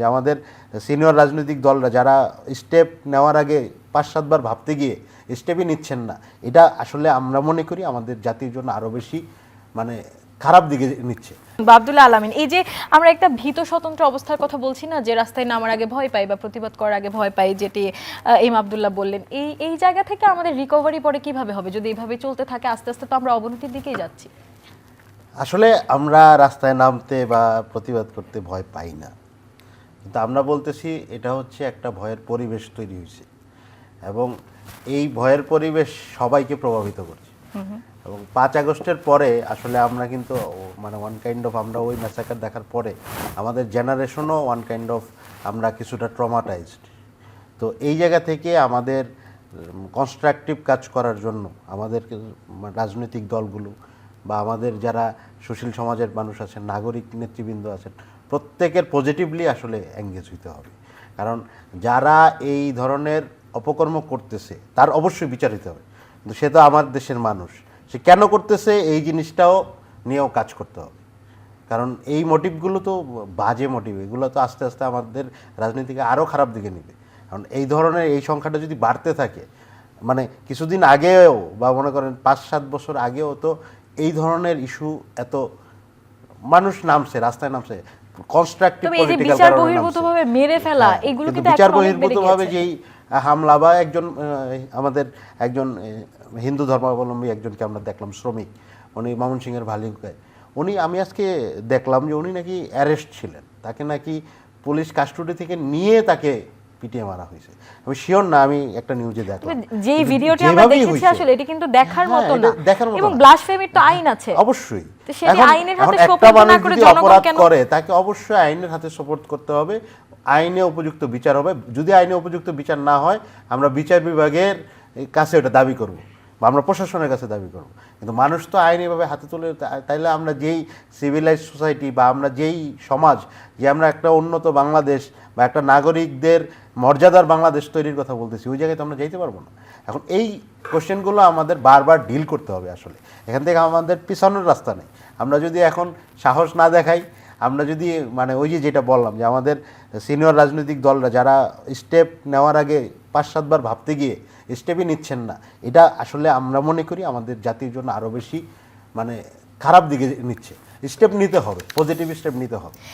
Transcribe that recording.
যে আমাদের সিনিয়র রাজনৈতিক দলরা যারা স্টেপ নেওয়ার আগে ৫-৭ বার ভাবতে গিয়ে স্টেপই নিচ্ছেন না, এটা আসলে আমরা মনে করি আমাদের জাতির জন্য আরও বেশি মানে খারাপ দিকে নিচ্ছে। আব্দুল্লাহ আল আমিন, এই যে আমরা একটা ভীত স্বতন্ত্র অবস্থার কথা বলছি না, যে রাস্তায় নামার আগে ভয় পাই বা প্রতিবাদ করার আগে ভয় পাই, যেটি এম আব্দুল্লাহ বললেন, এই জায়গা থেকে আমাদের রিকভারি পরে কিভাবে হবে? যদি এইভাবে চলতে থাকে আস্তে আস্তে তো আমরা অবনতির দিকেই যাচ্ছি। আসলে আমরা রাস্তায় নামতে বা প্রতিবাদ করতে ভয় পাই না, কিন্তু আমরা বলতেছি এটা হচ্ছে একটা ভয়ের পরিবেশ তৈরি হয়েছে এবং এই ভয়ের পরিবেশ সবাইকে প্রভাবিত করছে। এবং ৫ আগস্টের পরে আসলে আমরা কিন্তু মানে ওয়ান কাইন্ড অফ আমরা ওই ম্যাসাকার দেখার পরে আমাদের জেনারেশনও ওয়ান কাইন্ড অফ আমরা কিছুটা ট্রমাটাইজড। তো এই জায়গা থেকে আমাদের কনস্ট্রাকটিভ কাজ করার জন্য আমাদের রাজনৈতিক দলগুলো বা আমাদের যারা সুশীল সমাজের মানুষ আছেন, নাগরিক নেতৃবৃন্দ আছেন, প্রত্যেকের পজিটিভলি আসলে এঙ্গেজ হইতে হবে। কারণ যারা এই ধরনের অপকর্ম করতেছে তার অবশ্যই বিচার হতে হবে, কিন্তু সে তো আমার দেশের মানুষ, সে কেন করতেছে এই জিনিসটাও নিয়েও কাজ করতে হবে। কারণ এই মোটিভগুলো তো বাজে মোটিভ, এগুলো তো আস্তে আস্তে আমাদের রাজনীতিকে আরও খারাপ দিকে নেবে। কারণ এই ধরনের এই সংখ্যাটা যদি বাড়তে থাকে, মানে কিছুদিন আগেও বা মনে করেন ৫-৭ বছর আগেও তো এই ধরনের ইস্যু এত মানুষ নামছে, রাস্তায় নামছে কনস্ট্রাকটিভ পলিটিক্যাল কারণে বহির্ভূতভাবে মেরে ফেলা, এগুলো কিন্তু বিচার বহির্ভূতভাবে যেই হামলা বা একজন আমাদের একজন হিন্দু ধর্মাবলম্বী একজনকে আমরা দেখলাম, শ্রমিক, উনি ময়মনসিংহের ভালুকায়, উনি আমি আজকে দেখলাম যে উনি নাকি অ্যারেস্ট ছিলেন, তাকে নাকি পুলিশ কাস্টডি থেকে নিয়ে তাকে পিটিয়ে মারা হয়েছে। আমি শিওর না, আমি একটা নিউজে দেখলাম যে ভিডিওটি আমরা দেখেছি, আসলে এটা কিন্তু দেখার মতো না, এবং ব্লাসফেমির তো আইন আছে অবশ্যই। সেটি আইনের হাতে একটা সোপর্দ না মানুষ করে যদি জনগণ অপরাধ কেন? করে তাকে অবশ্যই আইনের হাতে সোপর্দ করতে হবে, আইনে উপযুক্ত বিচার হবে। যদি আইনে উপযুক্ত বিচার না হয়, আমরা বিচার বিভাগের কাছে ওটা দাবি করব বা আমরা প্রশাসনের কাছে দাবি করব। কিন্তু মানুষ তো আইন এভাবে হাতে তুলে, তাইলে আমরা যেই সিভিলাইজ সোসাইটি বা আমরা যেই সমাজ, যে আমরা একটা উন্নত বাংলাদেশ বা একটা নাগরিকদের মর্যাদার বাংলাদেশ তৈরির কথা বলতেছি, ওই জায়গায় তো আমরা যাইতে পারবো না। এখন এই কোশ্চেনগুলো আমাদের বারবার ডিল করতে হবে। আসলে এখান থেকে আমাদের পিছনের রাস্তা নেই। আমরা যদি এখন সাহস না দেখাই, আমরা যদি মানে ওই যে যেটা বললাম যে আমাদের সিনিয়র রাজনৈতিক দলরা যারা স্টেপ নেওয়ার আগে ৫-৭ বার ভাবতে গিয়ে স্টেপই নিচ্ছেন না, এটা আসলে আমরা মনে করি আমাদের জাতির জন্য আরও বেশি মানে খারাপ দিকে নিচ্ছে। স্টেপ নিতে হবে, পজিটিভ স্টেপ নিতে হবে।